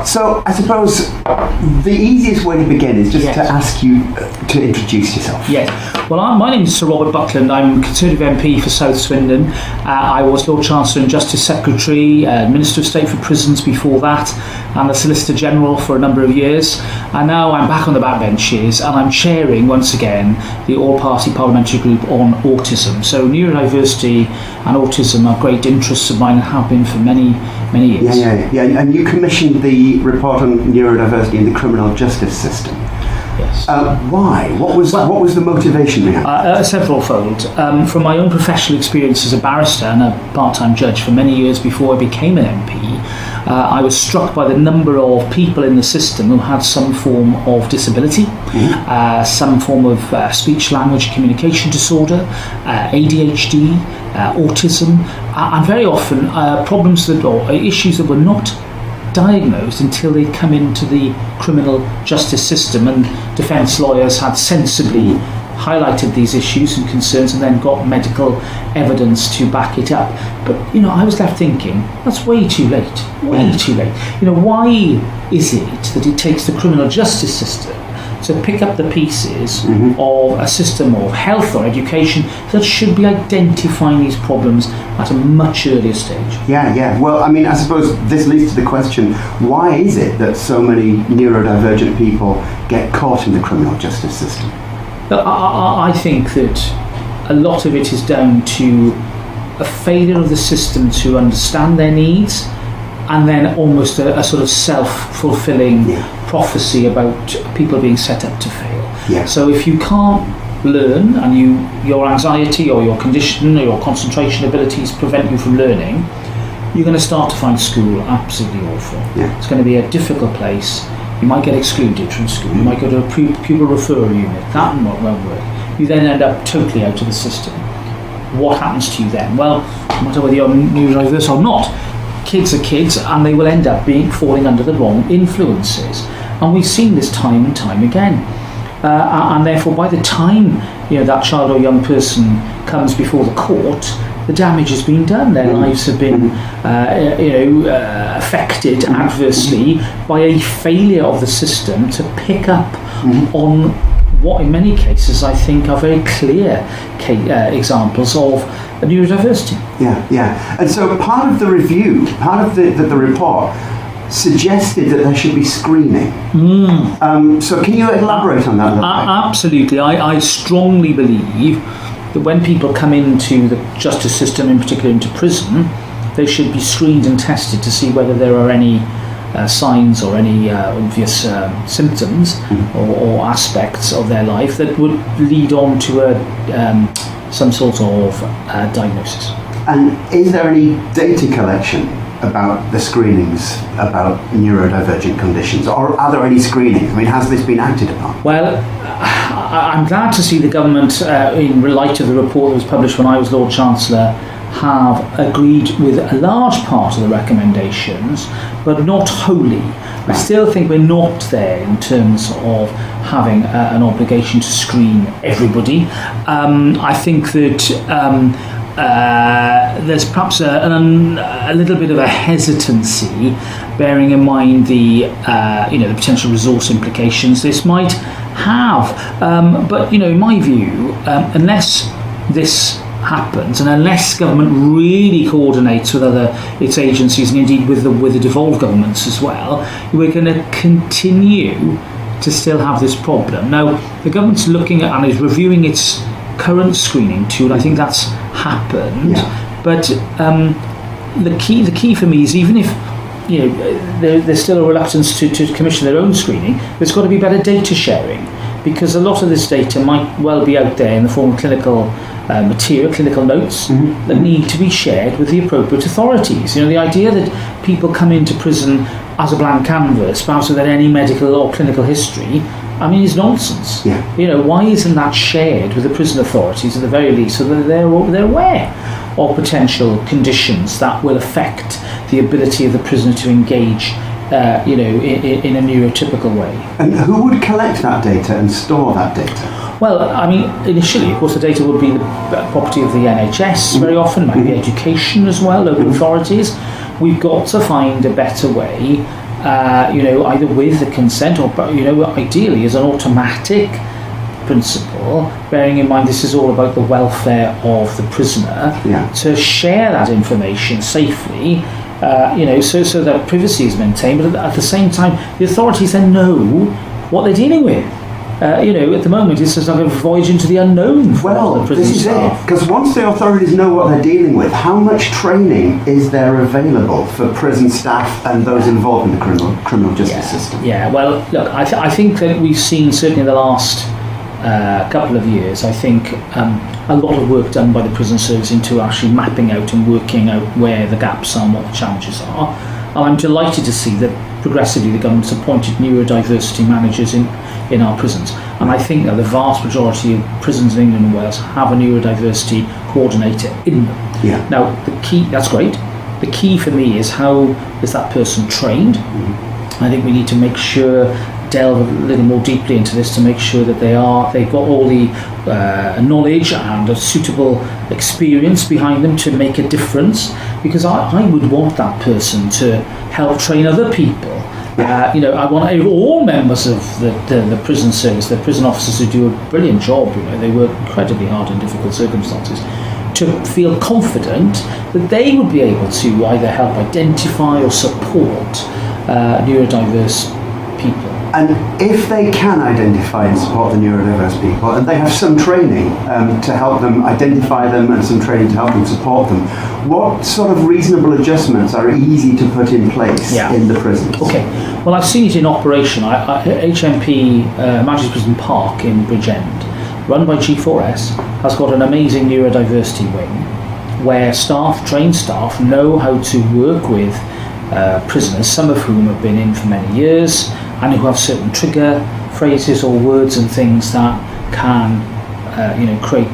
So I suppose the easiest way to begin is just to ask you to introduce yourself. Yes. Well, my name is Sir Robert Buckland. I'm Conservative MP for South Swindon. I was Lord Chancellor and Justice Secretary, Minister of State for Prisons before that, and the Solicitor General for a number of years. And now I'm back on the backbenches and I'm chairing once again the all-party parliamentary group on autism. So neurodiversity and autism are great interests of mine and have been for many years. Yeah. And you commissioned the report on neurodiversity in the criminal justice system. Yes. Why? What was the motivation behind it? Severalfold. From my own professional experience as a barrister and a part-time judge for many years before I became an MP, I was struck by the number of people in the system who had some form of disability, some form of speech-language communication disorder, ADHD, autism, and very often problems or issues that were not diagnosed until they come into the criminal justice system, and defence lawyers had sensibly highlighted these issues and concerns and then got medical evidence to back it up. But I was left thinking, that's way too late. Why is it that it takes the criminal justice system to pick up the pieces of a system of health or education that should be identifying these problems at a much earlier stage? Yeah. Well, I suppose this leads to the question, why is it that so many neurodivergent people get caught in the criminal justice system? I think that a lot of it is down to a failure of the system to understand their needs, and then almost a sort of self-fulfilling prophecy about people being set up to fail. Yeah. So if you can't learn, and your anxiety or your condition or your concentration abilities prevent you from learning, you're going to start to find school absolutely awful. Yeah. It's going to be a difficult place. You might get excluded from school. You might go to a pupil referral unit. That won't work. You then end up totally out of the system. What happens to you then? Well, no matter whether you're neurodiverse or not, kids are kids, and they will end up falling under the wrong influences. And we've seen this time and time again. And therefore, by the time that child or young person comes before the court, the damage has been done. Their lives have been, affected adversely by a failure of the system to pick up on what, in many cases, I think are very clear examples of neurodiversity. Yeah. And so part of the review, part of the report, suggested that there should be screening. So can you elaborate on that a little bit? Absolutely. I strongly believe that when people come into the justice system, in particular into prison, they should be screened and tested to see whether there are any signs or any obvious symptoms or aspects of their life that would lead on to some sort of diagnosis. And is there any data collection about the screenings about neurodivergent conditions, or are there any screenings? Has this been acted upon? Well, I'm glad to see the government, in light of the report that was published when I was Lord Chancellor, have agreed with a large part of the recommendations, but not wholly. I still think we're not there in terms of having an obligation to screen everybody. I think that there's perhaps a little bit of a hesitancy, bearing in mind the potential resource implications this might have. But in my view, unless this happens, and unless government really coordinates with its agencies, and indeed with the devolved governments as well, we're going to continue to still have this problem. Now, the government's looking at and is reviewing its current screening tool. I think that's happened, but the key for me is, even if there's still a reluctance to commission their own screening, there's got to be better data sharing, because a lot of this data might well be out there in the form of clinical material, clinical notes that need to be shared with the appropriate authorities. The idea that people come into prison as a blank canvas, perhaps without any medical or clinical history, is nonsense. Why isn't that shared with the prison authorities at the very least, so that they're aware of potential conditions that will affect the ability of the prisoner to engage in a neurotypical way. And who would collect that data and store that data? Well, initially, of course, the data would be the property of the NHS very often, maybe education as well, local authorities. We've got to find a better way either with the consent or, ideally as an automatic principle, bearing in mind this is all about the welfare of the prisoner, to share that information safely, so that privacy is maintained, but at the same time the authorities then know what they're dealing with. At the moment it's just like a voyage into the unknown for the prison this is staff. it, because once the authorities know what they're dealing with, how much training is there available for prison staff and those involved in the criminal justice system? Yeah, well, look, I think that we've seen, certainly in the last couple of years, I think a lot of work done by the prison service into actually mapping out and working out where the gaps are and what the challenges are. And I'm delighted to see that progressively the government's appointed neurodiversity managers in our prisons. And I think that the vast majority of prisons in England and Wales have a neurodiversity coordinator in them. Yeah. Now, the key, that's great. The key for me is how is that person trained? I think we need to make sure, delve a little more deeply into this to make sure that they've got all the knowledge and a suitable experience behind them to make a difference, because I would want that person to help train other people. I want all members of the prison service, the prison officers who do a brilliant job, they work incredibly hard in difficult circumstances, to feel confident that they would be able to either help identify or support neurodiverse people. And if they can identify and support the neurodiverse people, and they have some training to help them identify them and some training to help them support them, what sort of reasonable adjustments are easy to put in place in the prisons? Okay, well, I've seen it in operation. HMP Magistration Park in Bridgend, run by G4S, has got an amazing neurodiversity wing where trained staff know how to work with prisoners, some of whom have been in for many years, and who have certain trigger phrases or words and things that can, create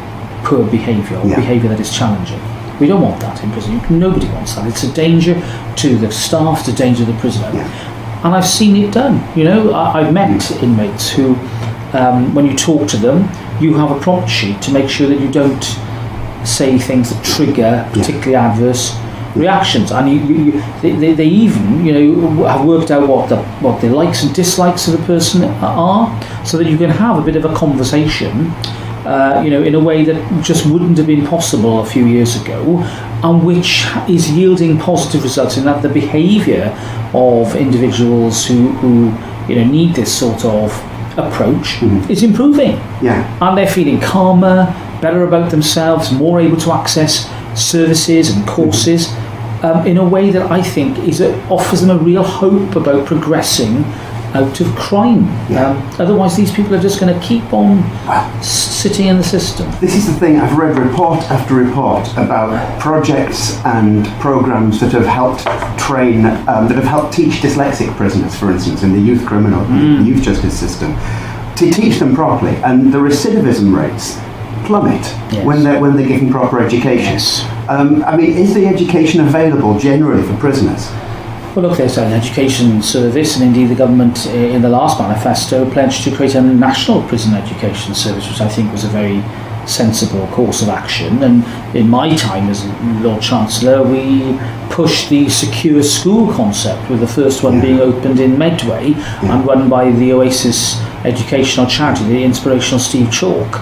poor behaviour or behaviour that is challenging. We don't want that in prison. Nobody wants that. It's a danger to the staff, it's a danger to the prisoner. And I've seen it done. I've met inmates who, when you talk to them, you have a prompt sheet to make sure that you don't say things that trigger particularly adverse reactions, and they even have worked out what the likes and dislikes of the person are, so that you can have a bit of a conversation in a way that just wouldn't have been possible a few years ago, and which is yielding positive results in that the behaviour of individuals who need this sort of approach is improving, and they're feeling calmer, better about themselves, more able to access services and courses in a way that I think offers them a real hope about progressing out of crime. Otherwise these people are just going to keep on sitting in the system. This is the thing, I've read report after report about projects and programs that have helped train, that have helped teach dyslexic prisoners, for instance, in the youth criminal, the youth justice system, to teach them properly, and the recidivism rates plummet when they're given proper education. Is the education available generally for prisoners? Well, look, there's an education service, and indeed the government in the last manifesto pledged to create a national prison education service, which I think was a very sensible course of action. And in my time as Lord Chancellor, we pushed the secure school concept, with the first one being opened in Medway and run by the Oasis educational charity, the inspirational Steve Chalk,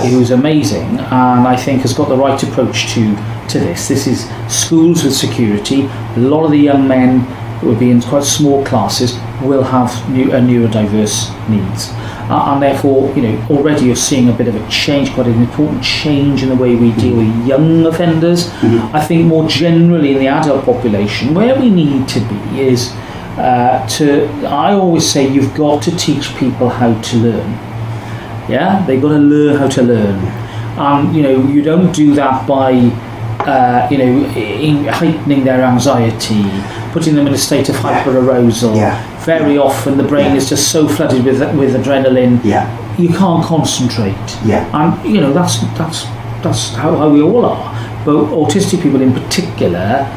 who's amazing, and I think has got the right approach to this. This is schools with security. A lot of the young men who will be in quite small classes will have neurodiverse needs, and therefore already you're seeing a bit of a change, quite an important change in the way we deal with young offenders. I think more generally in the adult population, where we need to be is I always say you've got to teach people how to learn. They've got to learn how to learn, and you don't do that by heightening their anxiety, putting them in a state of hyperarousal. Very often the brain is just so flooded with adrenaline, you can't concentrate. And that's how we all are, but autistic people in particular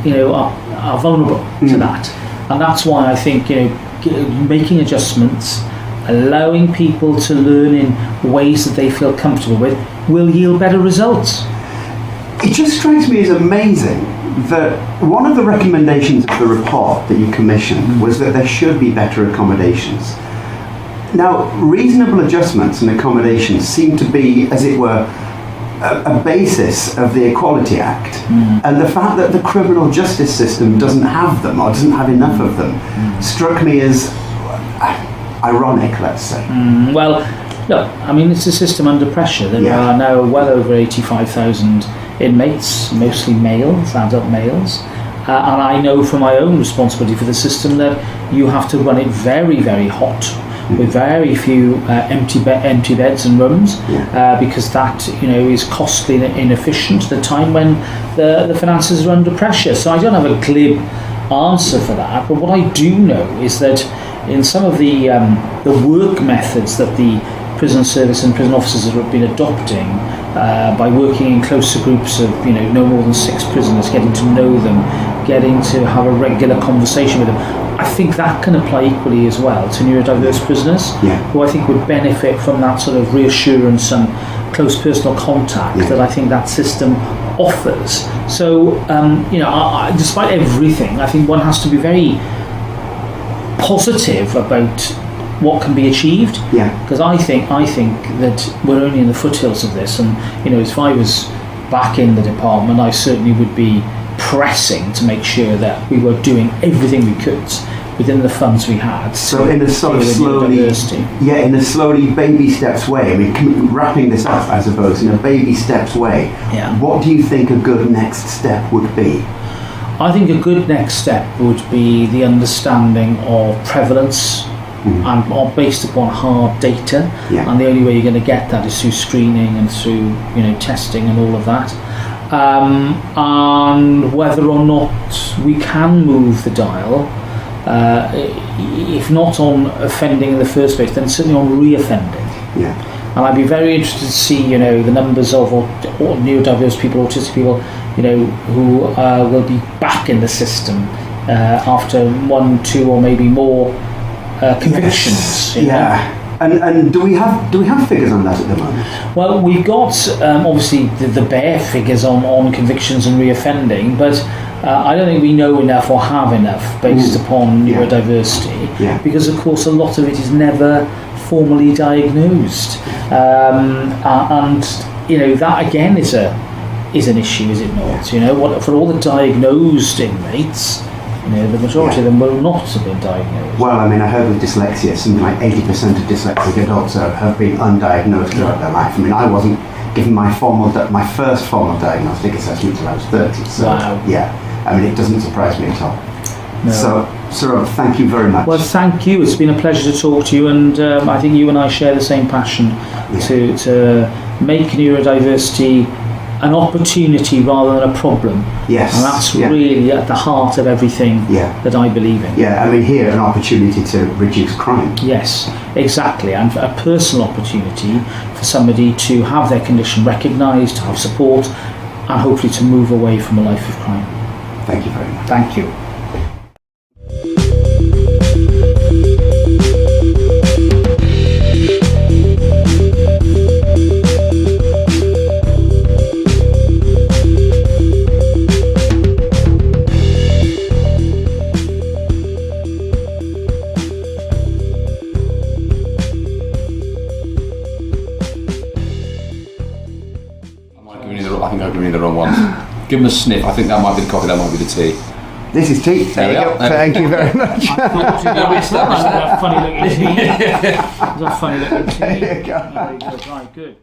are vulnerable to that. And that's why I think making adjustments, allowing people to learn in ways that they feel comfortable with, will yield better results. It just strikes me as amazing that one of the recommendations of the report that you commissioned was that there should be better accommodations. Now, reasonable adjustments and accommodations seem to be, as it were, a basis of the Equality Act, and the fact that the criminal justice system doesn't have them, or doesn't have enough of them, struck me as ironic, let's say. Well, look, I mean, it's a system under pressure. There are now well over 85,000 inmates, mostly males, adult males, and I know from my own responsibility for the system that you have to run it very, very hot, with very few empty beds and rooms, because that, you know, is costly and inefficient at a time when the finances are under pressure. So I don't have a glib answer for that, but what I do know is that in some of the work methods that the prison service and prison officers have been adopting, by working in closer groups of, you know, no more than 6 prisoners, getting to know them, getting to have a regular conversation with them, I think that can apply equally as well to neurodiverse prisoners, who I think would benefit from that sort of reassurance and close personal contact that I think that system offers. So, you know, despite everything, I think one has to be very positive about what can be achieved. Because I think that we're only in the foothills of this, and you know, if I was back in the department, I certainly would be pressing to make sure that we were doing everything we could within the funds we had. So in a sort of in a slowly baby steps way. I mean, wrapping this up, I suppose, in a baby steps way. What do you think a good next step would be? I think a good next step would be the understanding of prevalence, and based upon hard data, and the only way you're going to get that is through screening and through, you know, testing and all of that, and whether or not we can move the dial, if not on offending in the first place, then certainly on re-offending. And I'd be very interested to see, you know, the numbers of neurodiverse people, autistic people, you know, who will be back in the system after 1, 2, or maybe more convictions. You know? And do we have figures on that at the moment? Well, we've got obviously the bare figures on convictions and reoffending, but I don't think we know enough or have enough based upon neurodiversity, because of course a lot of it is never formally diagnosed, and you know, that again is an issue, is it not? You know, for all the diagnosed inmates, you know, the majority of them will not have been diagnosed. Well, I mean, I heard with dyslexia, something like 80% of dyslexic adults have been undiagnosed throughout their life. I mean, I wasn't given my first formal diagnostic assessment until I was 30. So, I mean, it doesn't surprise me at all. No. So, Sir Robert, thank you very much. Well, thank you. It's been a pleasure to talk to you, and I think you and I share the same passion to make neurodiversity an opportunity rather than a problem. Yes. And that's really at the heart of everything that I believe in. Yeah, I mean, here, an opportunity to reduce crime. Yes, exactly. And a personal opportunity for somebody to have their condition recognised, to have support, and hopefully to move away from a life of crime. Thank you very much. Thank you. I think I've given you the wrong one. Give them a sniff. I think that might be the coffee, that might be the tea. This is tea. There you go. Thank you very much. I thought you were a funny looking tea. It was a funny looking tea. There you go. Right, good.